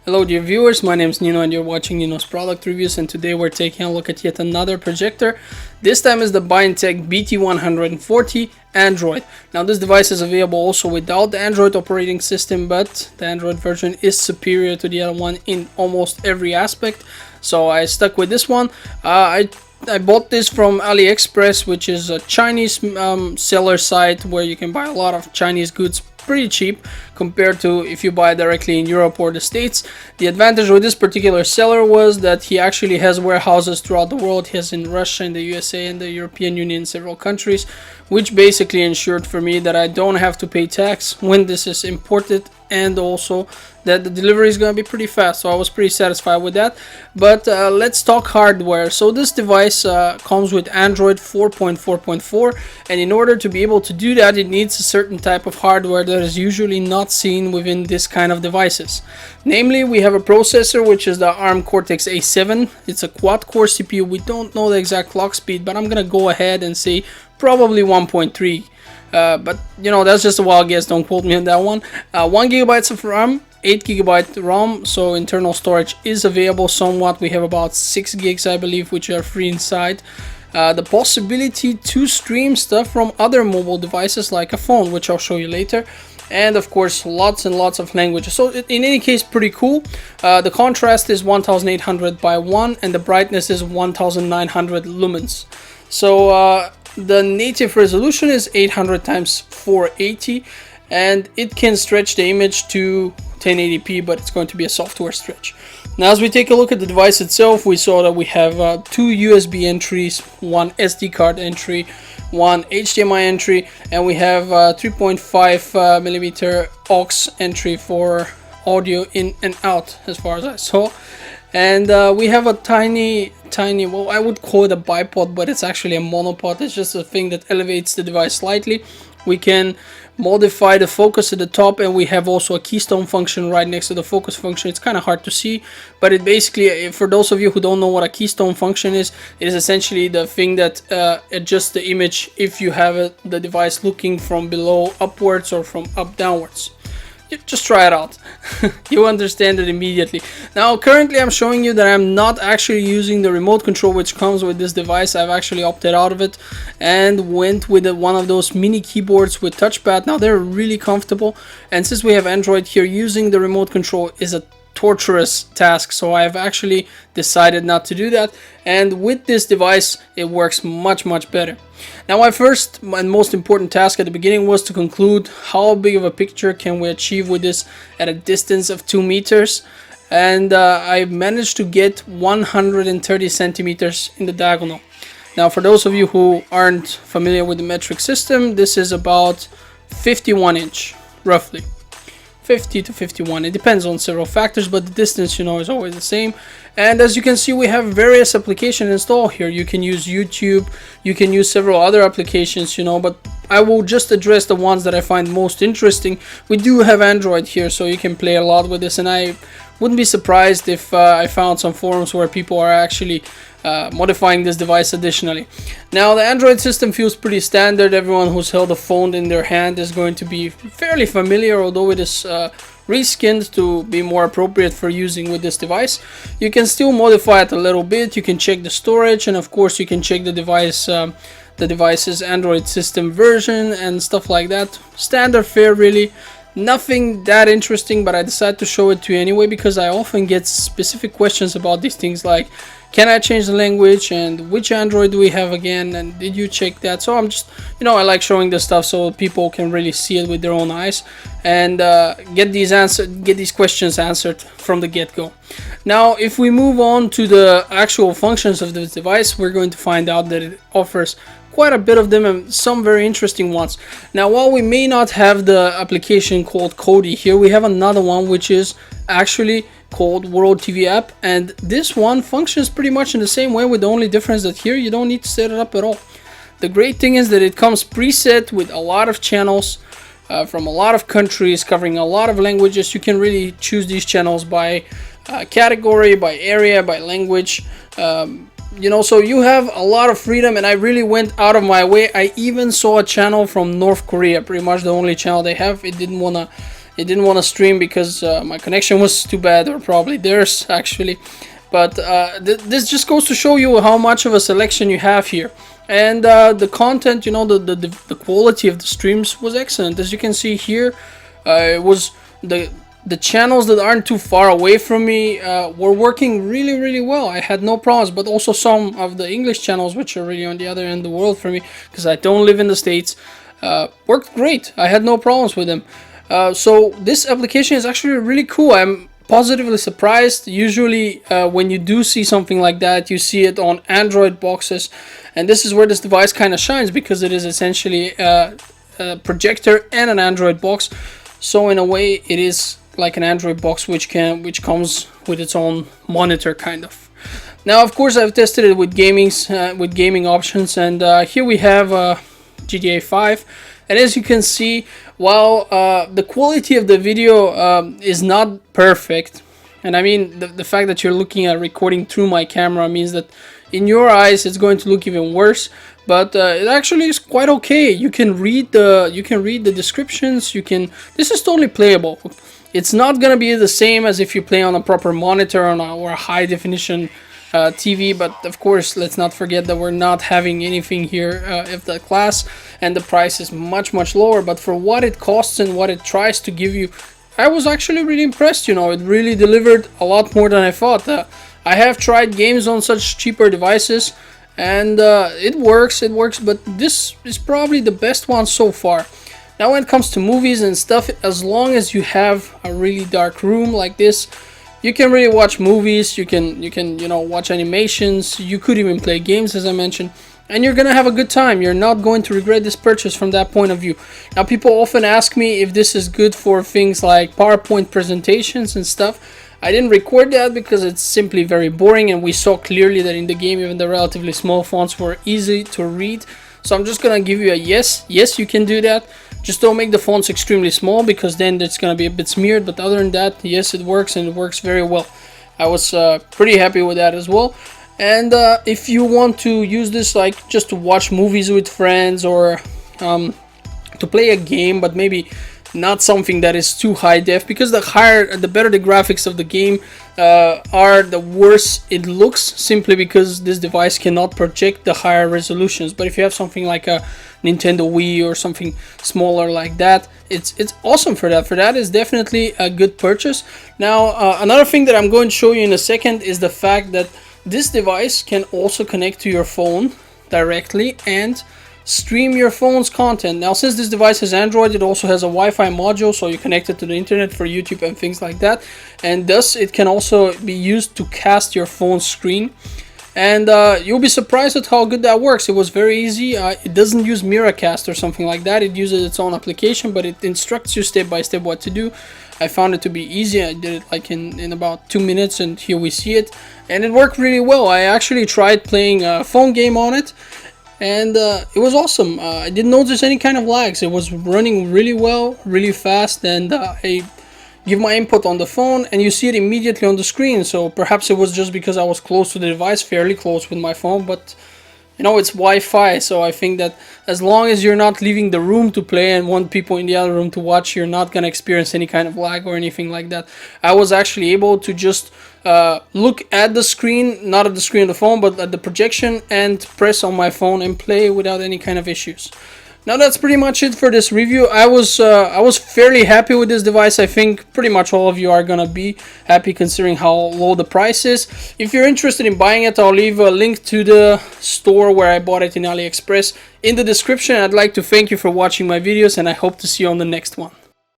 Hello dear viewers, my name is Nino and you're watching Nino's product reviews, and today we're taking a look at yet another projector. This time is the BT140 BT140 Android. Now this device is available also without the Android operating system, but the Android version is superior to the other one in almost every aspect. So I stuck with this one. I bought this from AliExpress, which is a Chinese seller site where you can buy a lot of Chinese goods pretty cheap compared to if you buy directly in Europe or the States. The advantage with this particular seller was that he actually has warehouses throughout the world. He has in Russia, in the USA, and the European Union, several countries, which basically ensured for me that I don't have to pay tax when this is imported, and also that the delivery is going to be pretty fast. So I was pretty satisfied with that. But let's talk hardware. So this device comes with Android 4.4.4, and in order to be able to do that, it needs a certain type of hardware that is usually not seen within this kind of devices. Namely, we have a processor which is the ARM Cortex A7. It's a quad-core CPU. We don't know the exact clock speed, but I'm gonna go ahead and say probably 1.3. But you know, that's just a wild guess, don't quote me on that one. 1 GB of RAM, 8 GB ROM, so internal storage is available somewhat. We have about 6 gigs, I believe, which are free inside. The possibility to stream stuff from other mobile devices like a phone, which I'll show you later. And of course, lots and lots of languages. So in any case, pretty cool. The contrast is 1800 by 1, and the brightness is 1900 lumens. So the native resolution is 800 times 480, and it can stretch the image to 1080p, but it's going to be a software stretch. Now, as we take a look at the device itself, we saw that we have 2 USB entries, 1 SD card entry, 1 HDMI entry, and we have 3.5 millimeter aux entry for audio in and out, as far as I saw. And we have a tiny, well, I would call it a bipod, but it's actually a monopod. It's just a thing that elevates the device slightly. We can modify the focus at the top, and we have also a Keystone Function right next to the focus function. It's kind of hard to see, but it basically, for those of you who don't know what a Keystone Function is, it is essentially the thing that adjusts the image if you have the device looking from below upwards or from up downwards. Just try it out. You understand it immediately. Now, currently I'm showing you that I'm not actually using the remote control which comes with this device. I've actually opted out of it and went with one of those mini keyboards with touchpad. Now, they're really comfortable, and since we have Android here, using the remote control is a torturous task, so I've actually decided not to do that, and with this device it works much better. Now, my first and most important task at the beginning was to conclude how big of a picture can we achieve with this at a distance of 2 meters, and I managed to get 130 centimeters in the diagonal. Now, for those of you who aren't familiar with the metric system, this is about 51 inch roughly. 50 to 51, it depends on several factors, but the distance, you know, is always the same. And as you can see, we have various applications installed here. You can use YouTube, you can use several other applications, you know, but I will just address the ones that I find most interesting. We do have Android here, so you can play a lot with this, and I wouldn't be surprised if I found some forums where people are actually modifying this device additionally. Now, the Android system feels pretty standard. Everyone who's held a phone in their hand is going to be fairly familiar, although it is reskinned to be more appropriate for using with this device. You can still modify it a little bit. You can check the storage, and of course you can check the device's Android system version and stuff like that. Standard fare, really. Nothing that interesting, but I decided to show it to you anyway because I often get specific questions about these things, like, can I change the language, and which Android do we have again, and did you check that? So I'm just, you know, I like showing this stuff so people can really see it with their own eyes and get these questions answered from the get-go. Now, if we move on to the actual functions of this device, we're going to find out that it offers quite a bit of them, and some very interesting ones. Now, while we may not have the application called Kodi here, we have another one which is actually called World TV app, and this one functions pretty much in the same way, with the only difference that here you don't need to set it up at all. The great thing is that it comes preset with a lot of channels from a lot of countries, covering a lot of languages. You can really choose these channels by category, by area, by language. You know, so you have a lot of freedom, and I really went out of my way. I even saw a channel from North Korea, pretty much the only channel they have. It didn't want to It didn't want to stream because my connection was too bad, or probably theirs actually. But this just goes to show you how much of a selection you have here. And the content, you know, the quality of the streams was excellent. As you can see here, it was the channels that aren't too far away from me were working really well. I had no problems. But also some of the English channels, which are really on the other end of the world for me, because I don't live in the States, worked great. I had no problems with them. So this application is actually really cool. I'm positively surprised. Usually when you do see something like that, you see it on Android boxes, and this is where this device kind of shines, because it is essentially a projector and an Android box. So in a way it is like an Android box which comes with its own monitor kind of. Now of course I've tested it with gaming options, and here we have GTA 5, and as you can see, while the quality of the video is not perfect, and I mean the fact that you're looking at recording through my camera means that in your eyes it's going to look even worse, but it actually is quite okay. You can read the descriptions. This is totally playable. It's not gonna be the same as if you play on a proper monitor or a high definition TV, but of course let's not forget that we're not having anything here of that class, and the price is much lower. But for what it costs and what it tries to give you, I was actually really impressed. You know, it really delivered a lot more than I thought. I have tried games on such cheaper devices, and it works, but this is probably the best one so far. Now when it comes to movies and stuff, as long as you have a really dark room like this, you can really watch movies, you can you know, watch animations, you could even play games as I mentioned, and you're gonna have a good time. You're not going to regret this purchase from that point of view. Now people often ask me if this is good for things like PowerPoint presentations and stuff. I didn't record that because it's simply very boring, and we saw clearly that in the game even the relatively small fonts were easy to read. So I'm just gonna give you a yes, you can do that. Just don't make the fonts extremely small, because then it's gonna be a bit smeared, but other than that, yes, it works, and it works very well. I was pretty happy with that as well. And if you want to use this like just to watch movies with friends, or to play a game, but maybe not something that is too high def, because the better the graphics of the game are, the worse it looks, simply because this device cannot project the higher resolutions. But if you have something like a Nintendo Wii or something smaller like that, it's awesome for that. For that is definitely a good purchase. Now another thing that I'm going to show you in a second is the fact that this device can also connect to your phone directly and stream your phone's content. Now since this device is Android, it also has a Wi-Fi module, so you connect it to the internet for YouTube and things like that, and thus it can also be used to cast your phone screen. And you'll be surprised at how good that works. It was very easy. It doesn't use Miracast or something like that. It uses its own application, but it instructs you step by step what to do. I found it to be easy. I did it like in about 2 minutes, and here we see it, and it worked really well. I actually tried playing a phone game on it, and it was awesome. I didn't notice any kind of lags. It was running really well, really fast, and I give my input on the phone and you see it immediately on the screen. So perhaps it was just because I was close to the device, fairly close with my phone, but you know, it's Wi-Fi, so I think that as long as you're not leaving the room to play and want people in the other room to watch, you're not gonna experience any kind of lag or anything like that. I was actually able to just look at the screen, not at the screen of the phone, but at the projection, and press on my phone and play without any kind of issues. Now that's pretty much it for this review. I was fairly happy with this device. I think pretty much all of you are gonna be happy considering how low the price is. If you're interested in buying it, I'll leave a link to the store where I bought it in AliExpress in the description. I'd like to thank you for watching my videos, and I hope to see you on the next one.